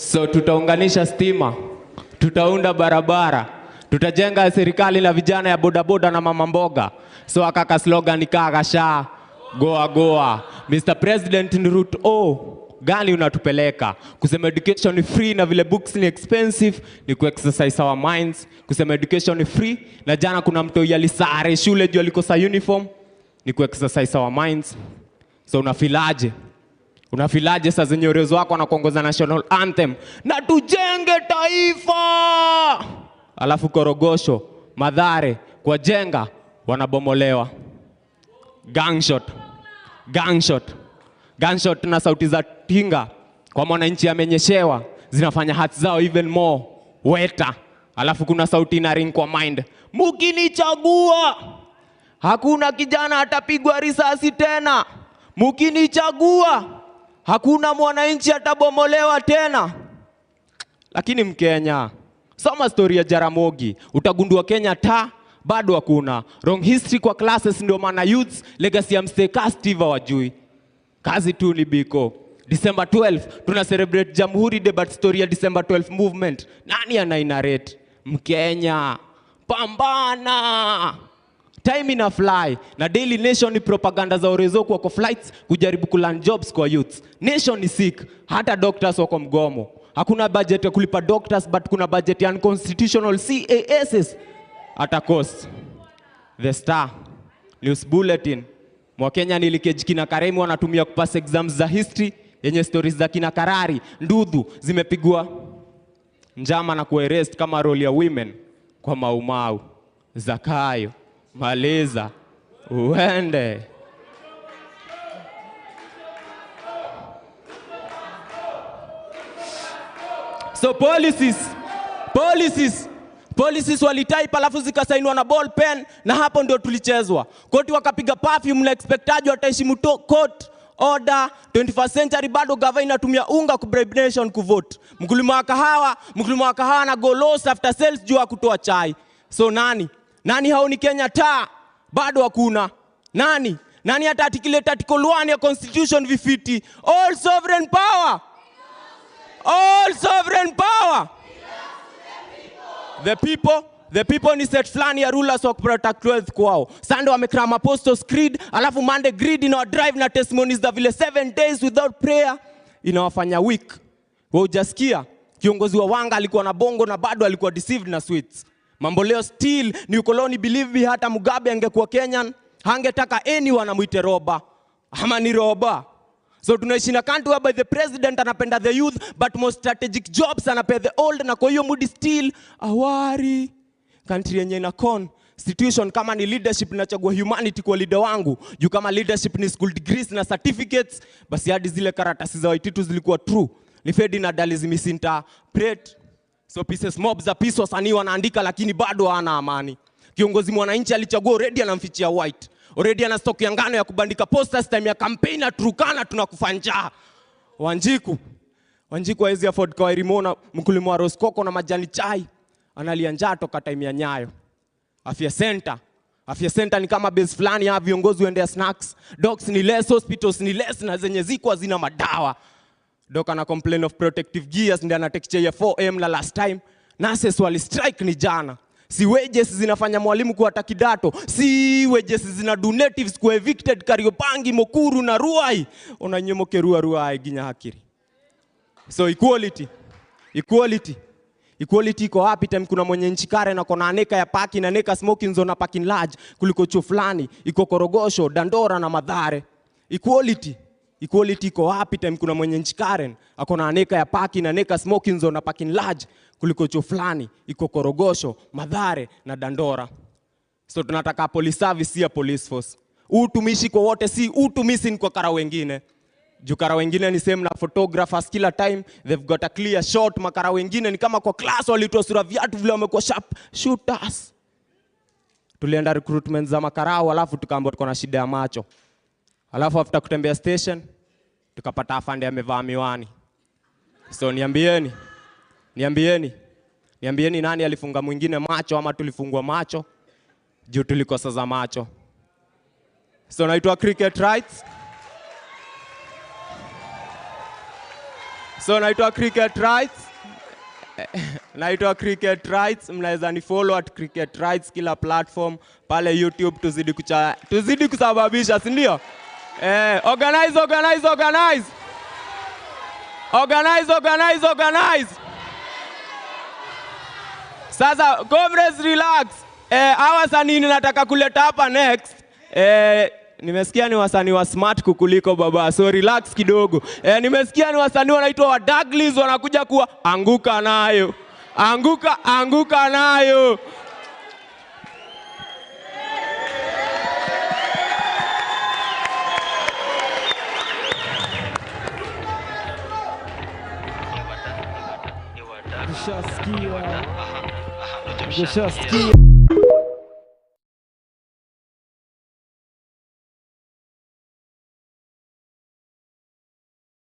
So tutaunganisha stima, tutaunda barabara, tutajenga serikali na vijana ya bodaboda na mama mboga. So akaka slogan kagasha goa goa. Mr. President, ni route O gani unatupeleka? Kusema education ni free na vile books ni expensive, ni ku-exercise our minds. Kusema education ni free na jana kuna mtu yalisare shule juu alikosa uniform, ni ku-exercise our minds. So unafilaje? Unafilaje saa zenye urezo wako na kuongoza national anthem na tujenge taifa? Alafu Korogosho, Mathare, kwa jenga wanabomolewa. Gunshot. Gunshot. Gunshot na sauti za tinga kwa mwananchi amenyeshewa zinafanya hearts zao even more weta. Alafu kuna sauti na ring kwa mind, mukinichagua hakuna kijana atapigwa risasi tena. Mukinichagua hakuna mwananchi atabomolewa tena. Lakini Mkenya, soma story ya Jaramogi, utagundua Kenya bado hakuna. Wrong history kwa classes ndio maana youths legacy ya msteka Steve wajui. Kazi tu ni biko. December 12 tuna celebrate Jamhuri Day, but story ya December 12 movement nani anainarrate? Mkenya, pambana. Time ina fly na Daily Nation ni propaganda za orezo kwa flights kujaribu kuland jobs kwa youths. Nation ni sick, hata doctors wako mgomo. Hakuna budget ya kulipa doctors, but kuna budget ya unconstitutional CASs at a cost. The Star News Bulletin, Mwakenya nilikeji kina Karemi wanatumia kupass exams za history yenye stories za kina Karari, Ndudhu zimepigwa njama na kuarrest kama role ya women kwa Maumau, Zakayo, Maleza, uende. So policies walitype alafu zikasainwa na ball pen, na hapo ndio tulichezwa. Koti wakapiga perfume na expectaji wataheshimu court order. 21st century bado gava inatumia unga ku bribe nation kuvote. Mkulima wa kahawa na go lost after sales juu ya kutoa chai. So nani haoni Kenya bado hakuna? Nani hata articulate article 1 ya constitution vifiti? All sovereign power The people ni set flani ya rulers wa protect wealth kwao. Sunday wamekram Apostles Creed, alafu Monday greed in our drive na testimonies za vile 7 days without prayer inawafanya weak. Wewe hujasikia kiongozi wa Wanga alikuwa na bongo na bado alikuwa deceived na sweets. Mambo leo still ni ukoloni. Believe me, hata Mugabe angekuwa Kenyan hangetaka anyone amuite roba ama ni roba. So tunaishi na country where the president anapenda the youth, but most strategic jobs anapea the old, na kwa hiyo mood still awari. Country yenye na constitution kama ni leadership nachagua humanity kwa leader wangu. Juu kama leadership ni school degrees na certificates, basi hadi zile karatasi za Waititu zilikuwa true. Ni Fedi na Dalizi misinterpret. So pieces mob za peace wasanii wanaandika lakini bado hana amani. Kiongozi mwananchi alichagua already anamfichia white. Already ana stock ya ngano ya kubandika posters time ya campaign na Turkana tunakufanja. Wanjiku hawezi afford kwa Rimona mkulima wa Roskoko na majani chai. Analia njaa toka time ya Nyayo. Afya center ni kama base fulani ya viongozi waendea snacks. Docs ni less, hospitals ni less, na zenye ziko hazina madawa. Doka na complain of protective gears ndio anatekechea ya 4M la last time. Nurses wali strike ni jana. Si wages zinafanya mwalimu kuata kidato. Si wages zina do natives ku evicted Kariobangi, Mokuru na Ruai. Onanyemoke Ruai ginya hakiri. So equality iko wapi time kuna mwenye nchi kare na kona aneka ya parking na neka smoking zone na parking large kuliko chuo fulani iko Korogosho, Dandora na Mathare. Equality iko wapi time kuna mwenye nchi Karen akona aneka ya parking na neka smoking zone na parking large kuliko chuo fulani iko Korogosho, Mathare na Dandora. So tunataka police service ya police force. Utumishi kwa wote, si utumishi kwa kara wengine. Jukara wengine ni same na photographers kila time they've got a clear shot. Makara wengine ni kama kwa class walitoa sura viatu vile wamekuwa sharp shooters. Tulienda recruitment za makarao alafu tukaambiwa tuko na shida ya macho. Alafu after kutembea station tukapata afande amevaa miwani. So niambieni nani alifunga mwingine macho ama tulifungwa macho juu tulikosa za macho. So naitwa Cricket Rights. So naitwa Cricket Rights. Naitwa Cricket Rights. Mnaweza ni follow at Cricket Rights kila platform pale YouTube. Tuzidi kusababisha, si ndio? Organize. Sasa comrades relax. Hawa wasanii nataka kuleta hapa next. Nimesikia ni wasanii wa smart kukuliko baba. So relax kidogo. Nimesikia ni wasanii wanaitwa wa Douglas wanakuja kuwa anguka nayo. Anguka nayo. Ushasikia.